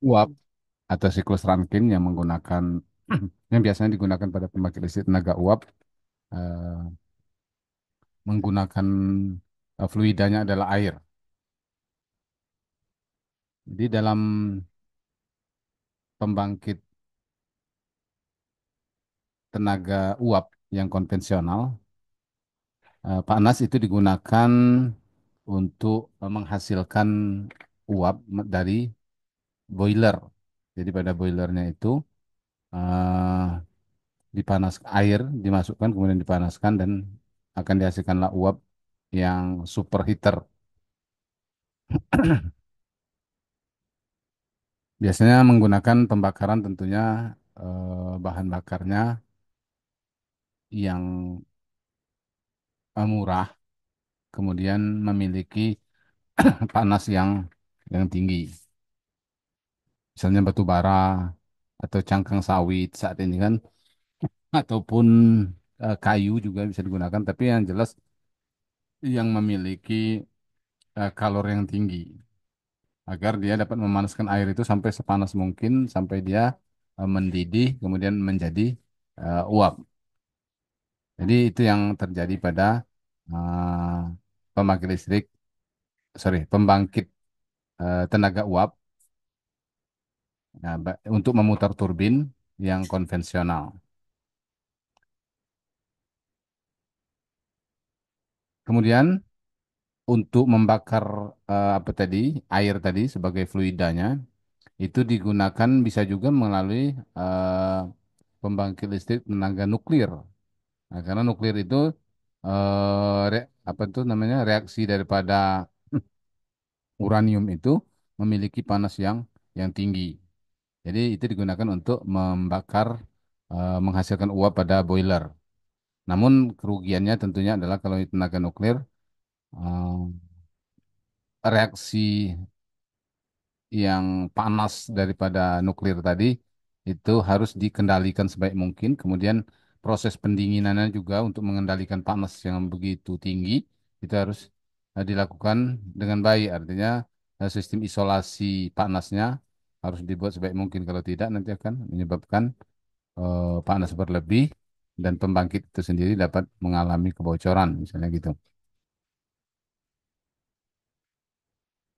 uap atau siklus Rankine yang menggunakan yang biasanya digunakan pada pembangkit listrik tenaga uap eh, menggunakan fluidanya adalah air. Jadi dalam pembangkit tenaga uap yang konvensional, panas itu digunakan untuk menghasilkan uap dari boiler. Jadi pada boilernya itu eh, dipanas air dimasukkan kemudian dipanaskan dan akan dihasilkanlah uap yang superheater. Biasanya menggunakan pembakaran tentunya bahan bakarnya yang murah, kemudian memiliki panas yang tinggi. Misalnya batu bara atau cangkang sawit saat ini kan, ataupun kayu juga bisa digunakan, tapi yang jelas yang memiliki kalor yang tinggi agar dia dapat memanaskan air itu sampai sepanas mungkin sampai dia mendidih kemudian menjadi uap. Jadi itu yang terjadi pada eh, pembangkit listrik, sorry, pembangkit tenaga uap ya, untuk memutar turbin yang konvensional. Kemudian untuk membakar apa tadi air tadi sebagai fluidanya itu digunakan bisa juga melalui eh, pembangkit listrik tenaga nuklir. Nah, karena nuklir itu apa itu namanya reaksi daripada uranium itu memiliki panas yang tinggi. Jadi itu digunakan untuk membakar menghasilkan uap pada boiler. Namun kerugiannya tentunya adalah kalau tenaga nuklir eh, reaksi yang panas daripada nuklir tadi itu harus dikendalikan sebaik mungkin. Kemudian proses pendinginannya juga untuk mengendalikan panas yang begitu tinggi itu harus dilakukan dengan baik. Artinya sistem isolasi panasnya harus dibuat sebaik mungkin. Kalau tidak nanti akan menyebabkan panas berlebih dan pembangkit itu sendiri dapat mengalami kebocoran misalnya gitu.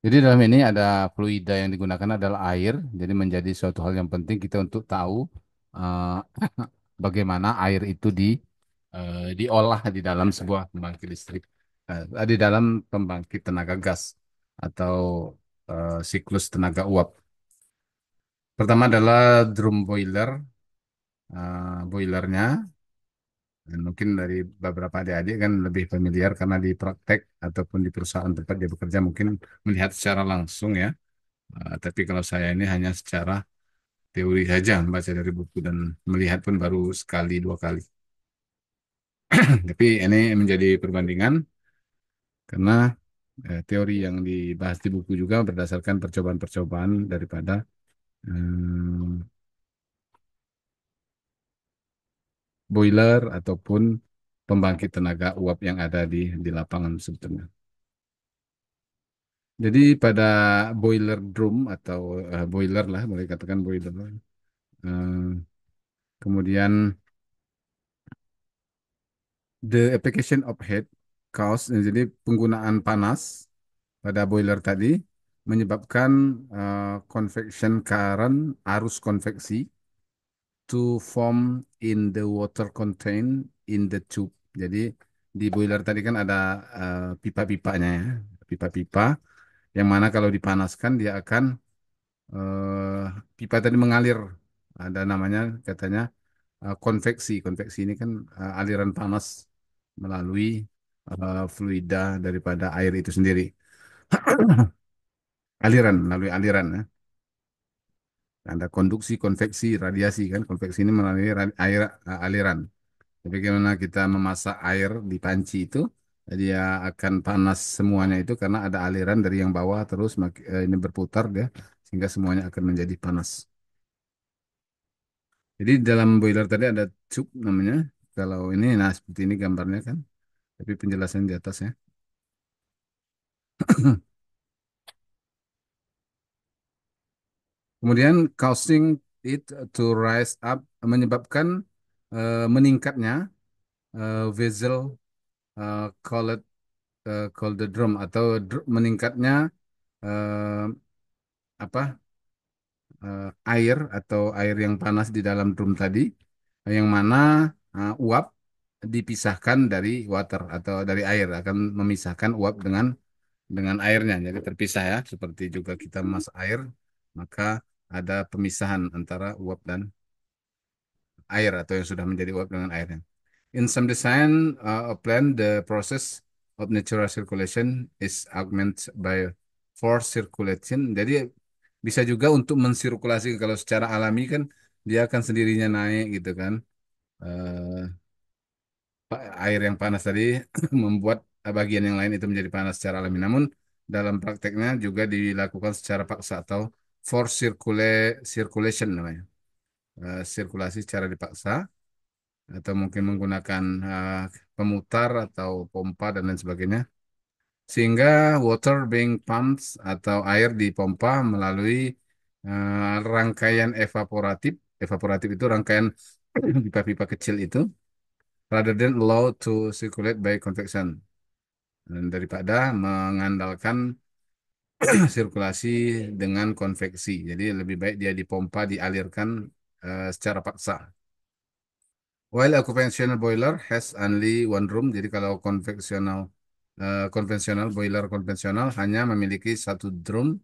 Jadi dalam ini ada fluida yang digunakan adalah air, jadi menjadi suatu hal yang penting kita untuk tahu eh, bagaimana air itu diolah di dalam sebuah pembangkit listrik, di dalam pembangkit tenaga gas atau siklus tenaga uap. Pertama adalah drum boiler, boilernya. Dan mungkin dari beberapa adik-adik kan lebih familiar karena di praktek ataupun di perusahaan tempat dia bekerja mungkin melihat secara langsung ya. Tapi kalau saya ini hanya secara teori saja, membaca dari buku dan melihat pun baru sekali dua kali. Tapi ini menjadi perbandingan karena teori yang dibahas di buku juga berdasarkan percobaan-percobaan daripada hmm, boiler ataupun pembangkit tenaga uap yang ada di lapangan sebetulnya. Jadi pada boiler drum atau boiler lah, boleh katakan boiler lah. Eh, kemudian the application of heat cause, jadi penggunaan panas pada boiler tadi menyebabkan convection current, arus konveksi to form in the water contained in the tube. Jadi di boiler tadi kan ada pipa-pipanya ya, pipa-pipa yang mana kalau dipanaskan dia akan pipa tadi mengalir. Ada namanya katanya konveksi. Konveksi ini kan aliran panas melalui fluida daripada air itu sendiri. Aliran, melalui aliran ya. Ada konduksi, konveksi, radiasi kan. Konveksi ini melalui air aliran. Tapi bagaimana kita memasak air di panci itu, dia akan panas semuanya itu karena ada aliran dari yang bawah terus ini berputar dia sehingga semuanya akan menjadi panas. Jadi dalam boiler tadi ada tube namanya. Kalau ini, nah seperti ini gambarnya kan. Tapi penjelasan di atas ya. Kemudian causing it to rise up, menyebabkan meningkatnya vessel called called the drum, atau meningkatnya eh, apa air, atau air yang panas di dalam drum tadi, yang mana uap dipisahkan dari water atau dari air, akan memisahkan uap dengan airnya, jadi terpisah ya, seperti juga kita memasak air, maka ada pemisahan antara uap dan air, atau yang sudah menjadi uap dengan airnya. In some design of plant, the process of natural circulation is augmented by force circulation. Jadi bisa juga untuk mensirkulasi, kalau secara alami kan dia akan sendirinya naik gitu kan. Eh, Air yang panas tadi membuat bagian yang lain itu menjadi panas secara alami. Namun dalam prakteknya juga dilakukan secara paksa, atau force circulation namanya. Sirkulasi secara dipaksa, atau mungkin menggunakan pemutar atau pompa dan lain sebagainya, sehingga water being pumped, atau air dipompa melalui rangkaian evaporatif. Evaporatif itu rangkaian pipa-pipa kecil itu, rather than allowed to circulate by convection, dan daripada mengandalkan sirkulasi dengan konveksi. Jadi lebih baik dia dipompa, dialirkan secara paksa. While a conventional boiler has only one room, jadi kalau konvensional boiler konvensional hanya memiliki satu drum,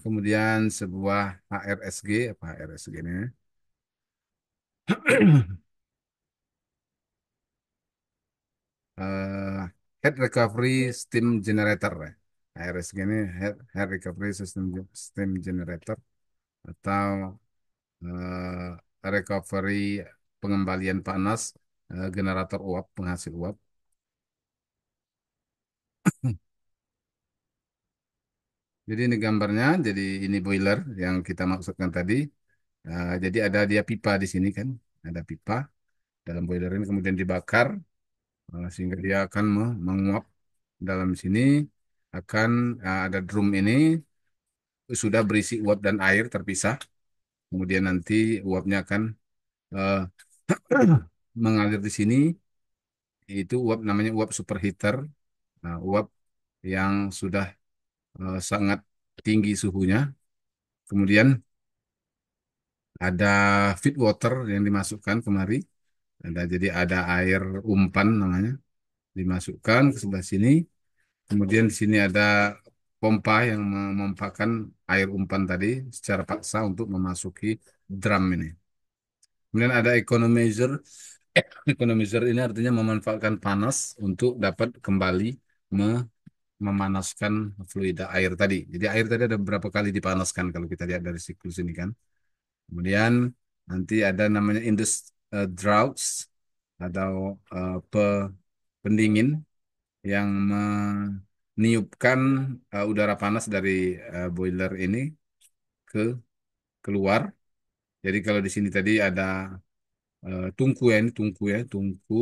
kemudian sebuah HRSG, apa HRSG ini? eh, Head Recovery Steam Generator, ya. HRSG ini Head Recovery Steam Generator, atau recovery pengembalian panas, generator uap, penghasil uap. Jadi ini gambarnya, jadi ini boiler yang kita maksudkan tadi. Jadi ada dia pipa di sini kan, ada pipa dalam boiler ini, kemudian dibakar sehingga dia akan menguap dalam sini. Akan ada drum ini sudah berisi uap dan air terpisah. Kemudian nanti uapnya akan eh, mengalir di sini. Itu uap namanya uap superheater. Nah, uap yang sudah sangat tinggi suhunya. Kemudian ada feed water yang dimasukkan kemari. Jadi ada air umpan namanya, dimasukkan ke sebelah sini. Kemudian di sini ada pompa yang memompakan air umpan tadi secara paksa untuk memasuki drum ini. Kemudian ada economizer. Economizer ini artinya memanfaatkan panas untuk dapat kembali memanaskan fluida air tadi. Jadi air tadi ada beberapa kali dipanaskan kalau kita lihat dari siklus ini kan. Kemudian nanti ada namanya draughts, atau pendingin yang meniupkan udara panas dari boiler ini ke keluar. Jadi kalau di sini tadi ada tungku ya, ini tungku ya, tungku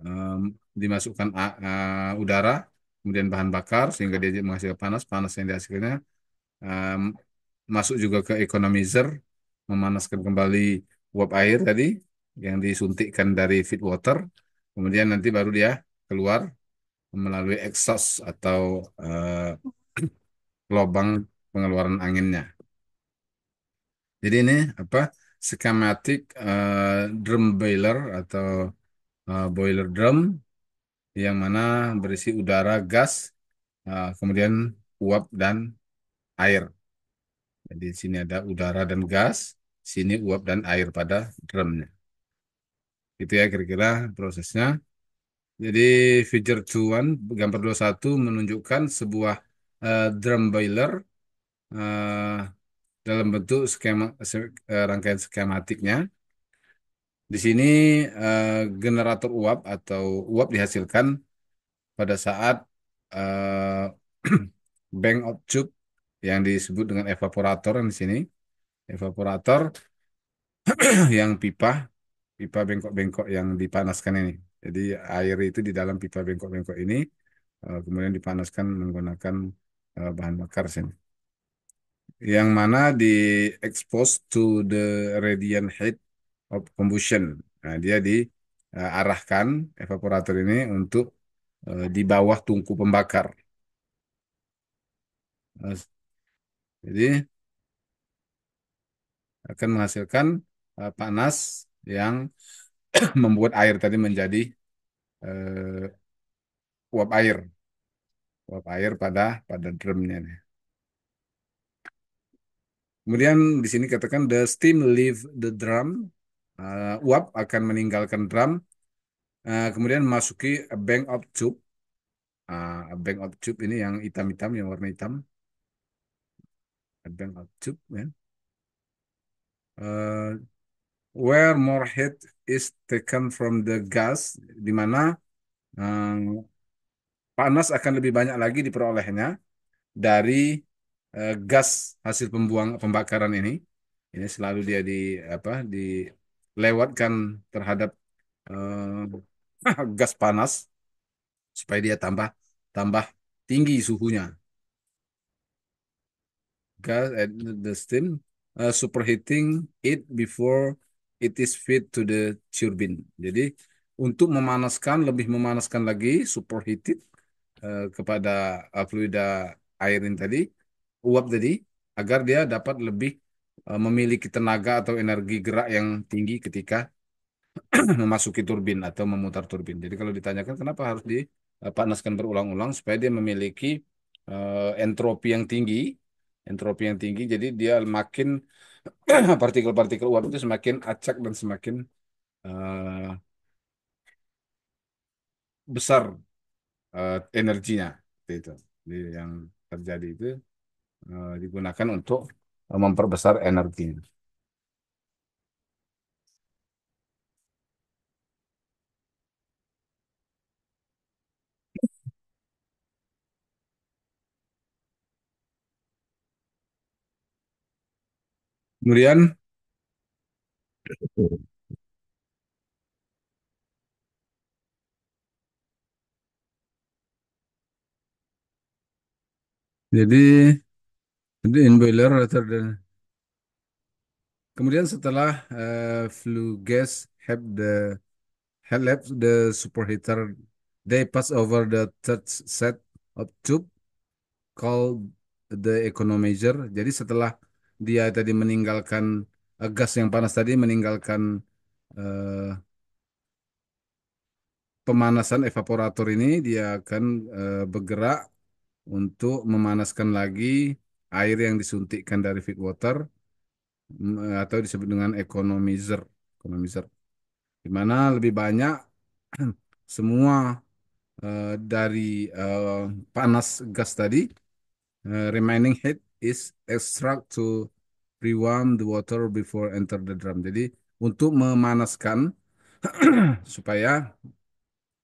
em, dimasukkan udara, kemudian bahan bakar sehingga dia menghasilkan panas, panas yang dihasilkannya em, masuk juga ke economizer, memanaskan kembali uap air tadi yang disuntikkan dari feed water, kemudian nanti baru dia keluar melalui exhaust, atau lubang pengeluaran anginnya. Jadi ini apa, skematik drum boiler, atau boiler drum yang mana berisi udara, gas, kemudian uap dan air. Jadi di sini ada udara dan gas, sini uap dan air pada drumnya. Itu ya kira-kira prosesnya. Jadi figure 21, gambar 21 menunjukkan sebuah drum boiler eh, dalam bentuk rangkaian skematiknya. Di sini generator uap, atau uap dihasilkan pada saat eh, bank of tube yang disebut dengan evaporator yang di sini. Evaporator yang pipa, pipa bengkok-bengkok yang dipanaskan ini. Jadi air itu di dalam pipa bengkok-bengkok ini kemudian dipanaskan menggunakan bahan bakar sini. yang mana di expose to the radiant heat of combustion. Nah, dia diarahkan evaporator ini untuk di bawah tungku pembakar. Eh, Jadi akan menghasilkan panas yang membuat air tadi menjadi eh, uap air, uap air pada drumnya. Nih. Kemudian di sini katakan the steam leave the drum. Uap akan meninggalkan drum, kemudian memasuki a bank of tube. A bank of tube ini yang hitam-hitam, yang warna hitam. A bank of tube, ya. Uh, where more heat is taken from the gas, di mana uh, panas akan lebih banyak lagi diperolehnya dari gas hasil pembakaran ini. Ini selalu dia dilewatkan terhadap gas panas supaya dia tambah tambah tinggi suhunya. Gas and the steam superheating it before it is fed to the turbine. Jadi untuk memanaskan lebih memanaskan lagi superheated kepada fluida air ini tadi, uap tadi, agar dia dapat lebih memiliki tenaga atau energi gerak yang tinggi ketika memasuki turbin atau memutar turbin. Jadi kalau ditanyakan kenapa harus dipanaskan berulang-ulang supaya dia memiliki entropi yang tinggi, entropi yang tinggi. Jadi dia makin partikel-partikel uap itu semakin acak dan semakin eh, besar energinya. Seperti itu. Jadi yang terjadi itu digunakan untuk memperbesar energinya. Kemudian, jadi in boiler rather than kemudian setelah flue gas have had left the superheater, they pass over the third set of tube called the economizer. Jadi setelah dia tadi meninggalkan gas yang panas tadi meninggalkan eh, pemanasan evaporator ini, dia akan bergerak untuk memanaskan lagi air yang disuntikkan dari feed water atau disebut dengan economizer, economizer, di mana lebih banyak semua dari panas gas tadi, remaining heat is extract to rewarm the water before enter the drum. Jadi untuk memanaskan supaya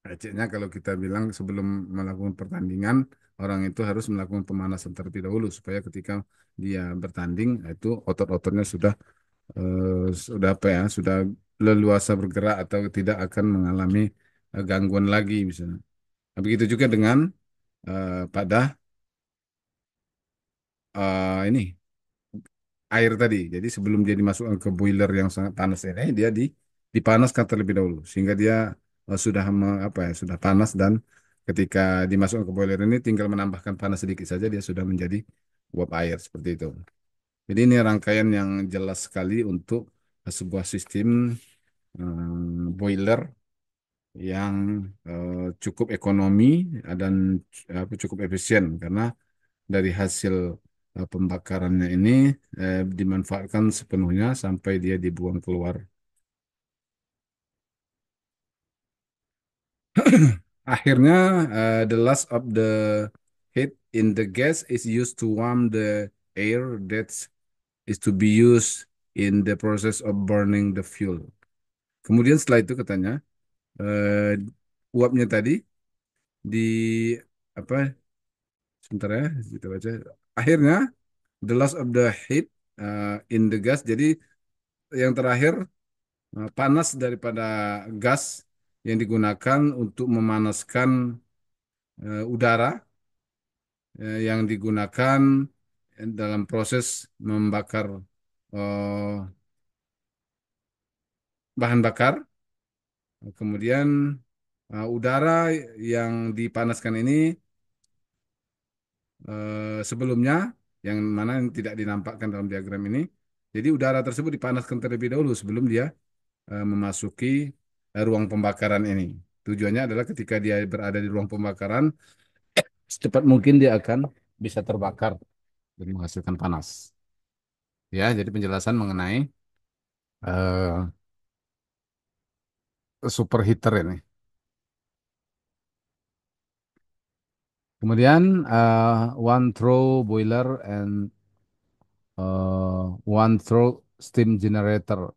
Recehnya kalau kita bilang sebelum melakukan pertandingan, orang itu harus melakukan pemanasan terlebih dahulu supaya ketika dia bertanding, itu otot-ototnya sudah apa ya, sudah leluasa bergerak atau tidak akan mengalami gangguan lagi misalnya. Nah, begitu juga dengan pada ini air tadi. Jadi sebelum dia dimasukkan ke boiler yang sangat panas ini, dia dipanaskan terlebih dahulu sehingga dia sudah apa ya, sudah panas dan ketika dimasukkan ke boiler ini tinggal menambahkan panas sedikit saja dia sudah menjadi uap air seperti itu. Jadi ini rangkaian yang jelas sekali untuk sebuah sistem boiler yang cukup ekonomi dan cukup efisien karena dari hasil pembakarannya ini dimanfaatkan sepenuhnya sampai dia dibuang keluar. Akhirnya, the last of the heat in the gas is used to warm the air that is to be used in the process of burning the fuel. Kemudian setelah itu katanya, eh, uapnya tadi di apa? Sebentar ya, kita baca. Akhirnya, the last of the heat in the gas. Jadi yang terakhir panas daripada gas yang digunakan untuk memanaskan udara yang digunakan dalam proses membakar bahan bakar. Kemudian udara yang dipanaskan ini sebelumnya, yang mana yang tidak dinampakkan dalam diagram ini. Jadi udara tersebut dipanaskan terlebih dahulu sebelum dia memasuki ruang pembakaran ini. Tujuannya adalah ketika dia berada di ruang pembakaran, secepat mungkin dia akan bisa terbakar dan menghasilkan panas. Ya, jadi penjelasan mengenai eh, superheater ini. Kemudian one throw boiler and one throw steam generator.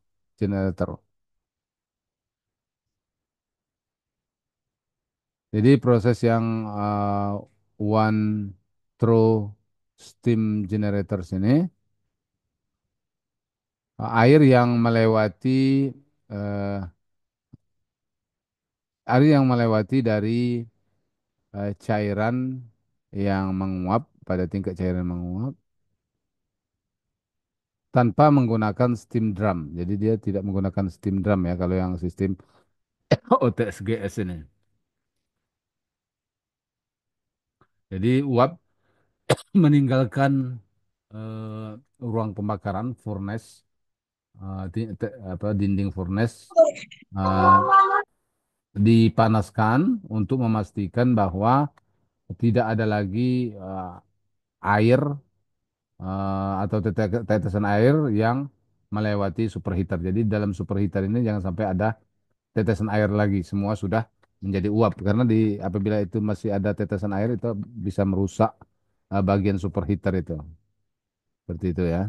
Jadi proses yang one throw steam generators ini air yang melewati eh, air yang melewati dari cairan yang menguap pada tingkat cairan menguap tanpa menggunakan steam drum. Jadi dia tidak menggunakan steam drum ya kalau yang sistem OTSGS ini. Jadi uap meninggalkan ruang pembakaran furnace dinding furnace eh, dipanaskan untuk memastikan bahwa tidak ada lagi air atau tetesan air yang melewati superheater. Jadi dalam superheater ini jangan sampai ada tetesan air lagi. Semua sudah menjadi uap karena apabila itu masih ada tetesan air itu bisa merusak bagian superheater itu. Seperti itu ya.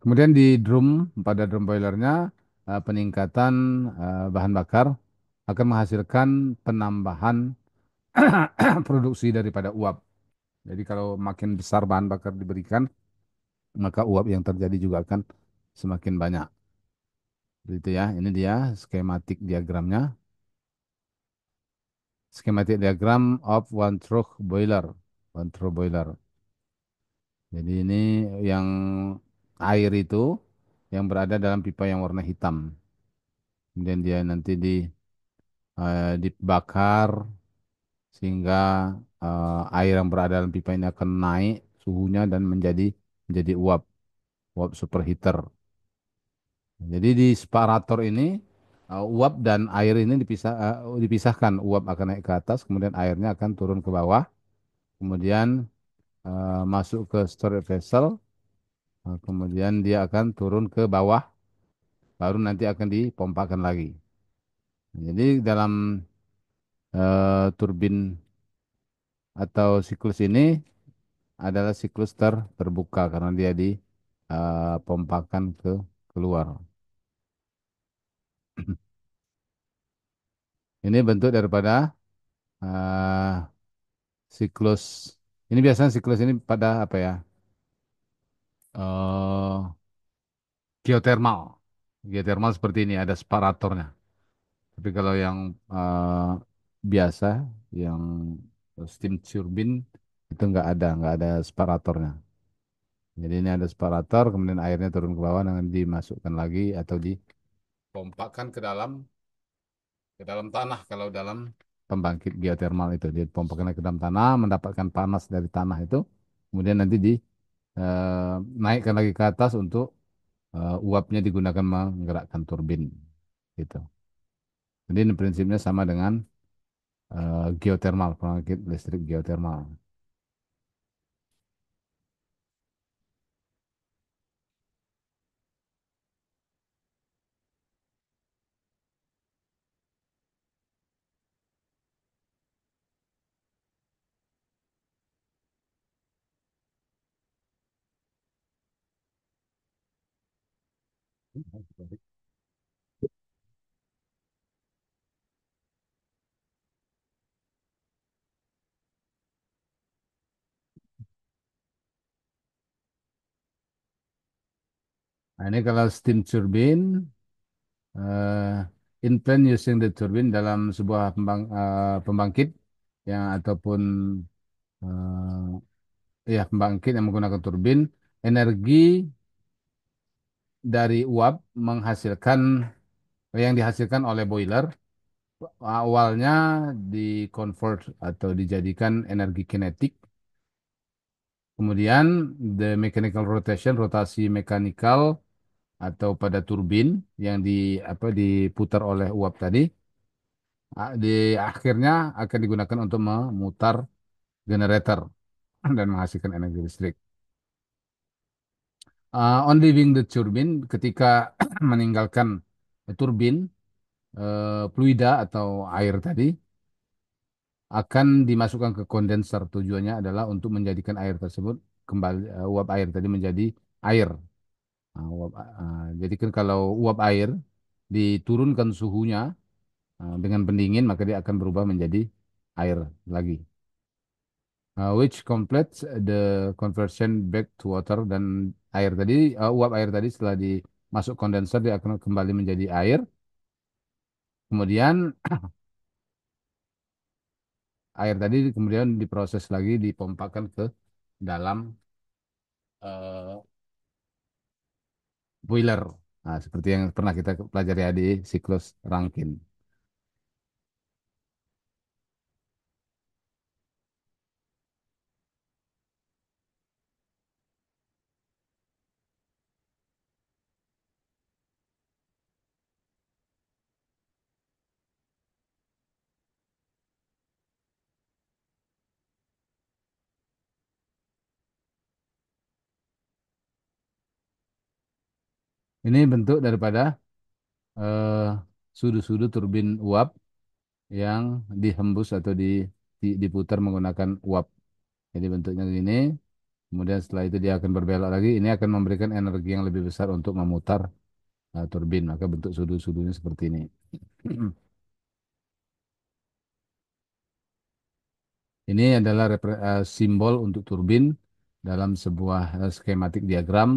Kemudian di pada drum boilernya peningkatan bahan bakar akan menghasilkan penambahan produksi daripada uap. Jadi kalau makin besar bahan bakar diberikan, maka uap yang terjadi juga akan semakin banyak. Gitu ya. Ini dia skematik diagramnya. Skematik diagram of one stroke boiler. One stroke boiler. Jadi ini yang air itu yang berada dalam pipa yang warna hitam. Kemudian dia nanti dibakar sehingga air yang berada dalam pipa ini akan naik suhunya dan menjadi uap superheater. Jadi di separator ini uap dan air ini dipisahkan. Uap akan naik ke atas, kemudian airnya akan turun ke bawah, kemudian masuk ke storage vessel, kemudian dia akan turun ke bawah, baru nanti akan dipompakan lagi. Jadi dalam turbin atau siklus ini adalah siklus terbuka karena dia dipompakan ke keluar. Ini bentuk daripada eh, siklus. Ini biasanya siklus ini pada apa ya? eh Geothermal. Geothermal seperti ini ada separatornya. Tapi kalau yang biasa, yang steam turbine itu nggak ada separatornya. Jadi ini ada separator, kemudian airnya turun ke bawah dan dimasukkan lagi atau dipompakan ke dalam tanah kalau dalam pembangkit geothermal itu dipompakan ke dalam tanah, mendapatkan panas dari tanah itu, kemudian nanti naikkan lagi ke atas untuk uapnya digunakan menggerakkan turbin gitu. Jadi ini prinsipnya sama dengan geothermal, pembangkit listrik geothermal. Nah, ini kalau steam turbine, in plan using the turbine dalam sebuah pembangkit yang ataupun ya pembangkit yang menggunakan turbin, energi dari uap menghasilkan yang dihasilkan oleh boiler awalnya di-convert atau dijadikan energi kinetik. Kemudian the mechanical rotation, rotasi mekanikal atau pada turbin yang diputar oleh uap tadi, di akhirnya akan digunakan untuk memutar generator dan menghasilkan energi listrik. On leaving the turbine, ketika meninggalkan turbin, fluida atau air tadi akan dimasukkan ke kondenser. Tujuannya adalah untuk menjadikan air tersebut kembali, uap air tadi menjadi air. Jadi kan kalau uap air diturunkan suhunya dengan pendingin, maka dia akan berubah menjadi air lagi. Which completes the conversion back to water, dan air tadi, uap air tadi setelah dimasuk kondenser dia akan kembali menjadi air. Kemudian air tadi kemudian diproses lagi, dipompakan ke dalam eh, boiler. Nah, seperti yang pernah kita pelajari di siklus Rankine. Ini bentuk daripada eh, sudut-sudut turbin uap yang dihembus atau diputar menggunakan uap. Jadi bentuknya gini. Kemudian setelah itu dia akan berbelok lagi. Ini akan memberikan energi yang lebih besar untuk memutar turbin. Maka bentuk sudut-sudutnya seperti ini. Ini adalah simbol untuk turbin dalam sebuah skematik diagram.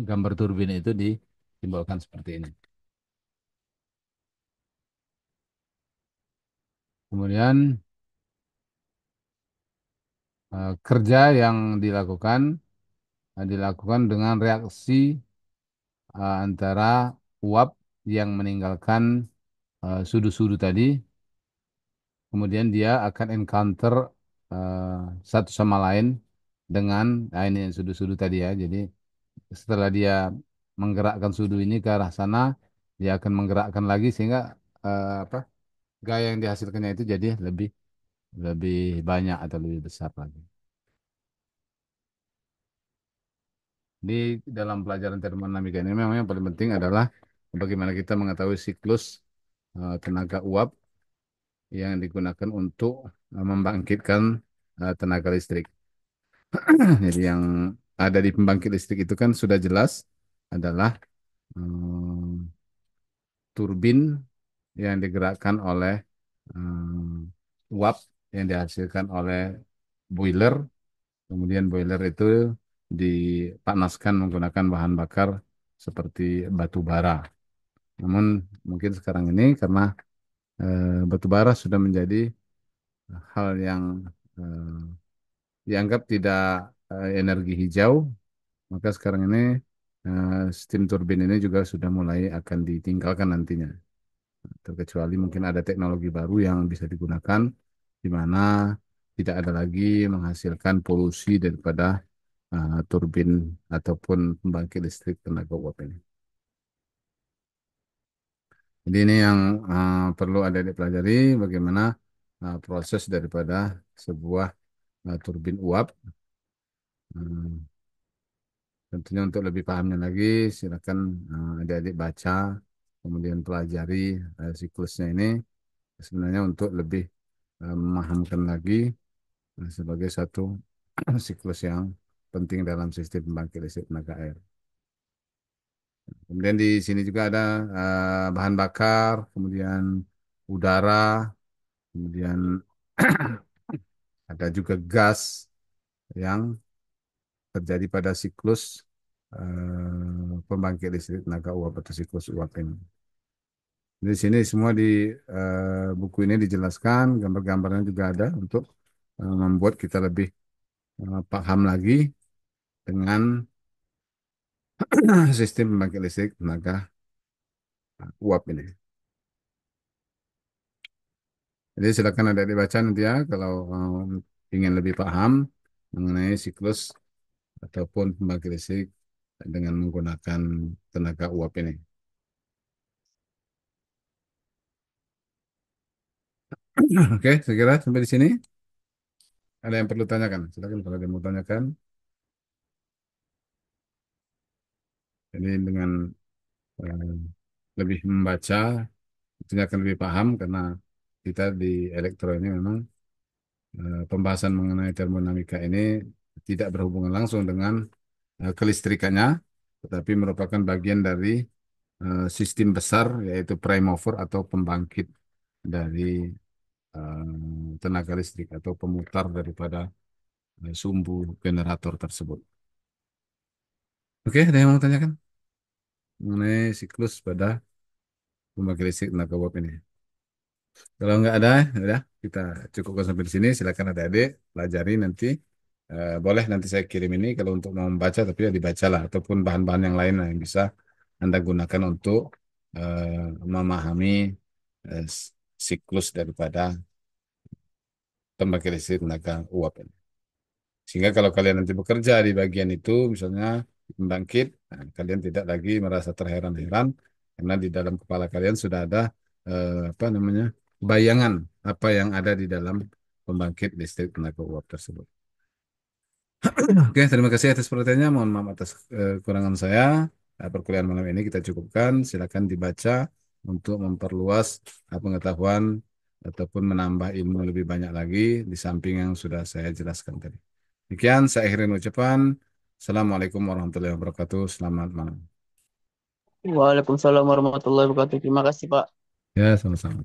Gambar turbin itu disimbolkan seperti ini. Kemudian kerja yang dilakukan dengan reaksi antara uap yang meninggalkan sudu-sudu tadi, kemudian dia akan encounter eh, satu sama lain dengan ini sudu-sudu tadi ya. Jadi setelah dia menggerakkan sudu ini ke arah sana, dia akan menggerakkan lagi sehingga apa gaya yang dihasilkannya itu jadi lebih lebih banyak atau lebih besar lagi. Di dalam pelajaran termodinamika ini memang yang paling penting adalah bagaimana kita mengetahui siklus tenaga uap yang digunakan untuk membangkitkan tenaga listrik. Jadi yang ada di pembangkit listrik itu kan sudah jelas adalah turbin yang digerakkan oleh uap yang dihasilkan oleh boiler. Kemudian boiler itu dipanaskan menggunakan bahan bakar seperti batu bara. Namun mungkin sekarang ini karena batu bara sudah menjadi hal yang eh, dianggap tidak energi hijau, maka sekarang ini steam turbin ini juga sudah mulai akan ditinggalkan nantinya. Terkecuali mungkin ada teknologi baru yang bisa digunakan di mana tidak ada lagi menghasilkan polusi daripada turbin ataupun pembangkit listrik tenaga uap ini. Jadi ini yang perlu ada dipelajari bagaimana proses daripada sebuah turbin uap. Hmm, Tentunya untuk lebih pahamnya lagi, silakan adik-adik baca, kemudian pelajari siklusnya ini sebenarnya untuk lebih memahamkan lagi sebagai satu siklus yang penting dalam sistem pembangkit listrik tenaga air. Kemudian di sini juga ada bahan bakar, kemudian udara, kemudian ada juga gas yang terjadi pada siklus pembangkit listrik tenaga uap atau siklus uap ini. Di sini semua di buku ini dijelaskan, gambar-gambarnya juga ada untuk membuat kita lebih paham lagi dengan sistem pembangkit listrik tenaga uap ini. Jadi silakan ada dibaca nanti ya kalau ingin lebih paham mengenai siklus ataupun pembangkit listrik dengan menggunakan tenaga uap ini. Oke, saya kira sampai di sini. Ada yang perlu tanyakan? Silakan kalau ada yang mau tanyakan. Jadi dengan eh, lebih membaca, tentunya akan lebih paham karena kita di elektro ini memang pembahasan mengenai termodinamika ini tidak berhubungan langsung dengan kelistrikannya, tetapi merupakan bagian dari sistem besar yaitu prime mover atau pembangkit dari tenaga listrik atau pemutar daripada sumbu generator tersebut. Oke, ada yang mau tanyakan mengenai siklus pada pembangkit listrik tenaga uap ini? Kalau nggak ada, ya udah kita cukupkan sampai di sini. Silakan adik-adik pelajari nanti. Boleh nanti saya kirim ini kalau untuk mau membaca, tapi ya dibaca lah ataupun bahan-bahan yang lain lah yang bisa Anda gunakan untuk memahami eh, s- siklus daripada pembangkit listrik tenaga uap ini. Sehingga kalau kalian nanti bekerja di bagian itu, misalnya membangkit, nah, kalian tidak lagi merasa terheran-heran karena di dalam kepala kalian sudah ada apa namanya bayangan apa yang ada di dalam pembangkit listrik tenaga uap tersebut. Oke, terima kasih atas perhatiannya. Mohon maaf atas kekurangan saya. Perkuliahan malam ini kita cukupkan. Silakan dibaca untuk memperluas pengetahuan ataupun menambah ilmu lebih banyak lagi di samping yang sudah saya jelaskan tadi. Demikian saya akhirin ucapan. Assalamualaikum warahmatullahi wabarakatuh. Selamat malam. Waalaikumsalam warahmatullahi wabarakatuh. Terima kasih, Pak. Ya, sama-sama.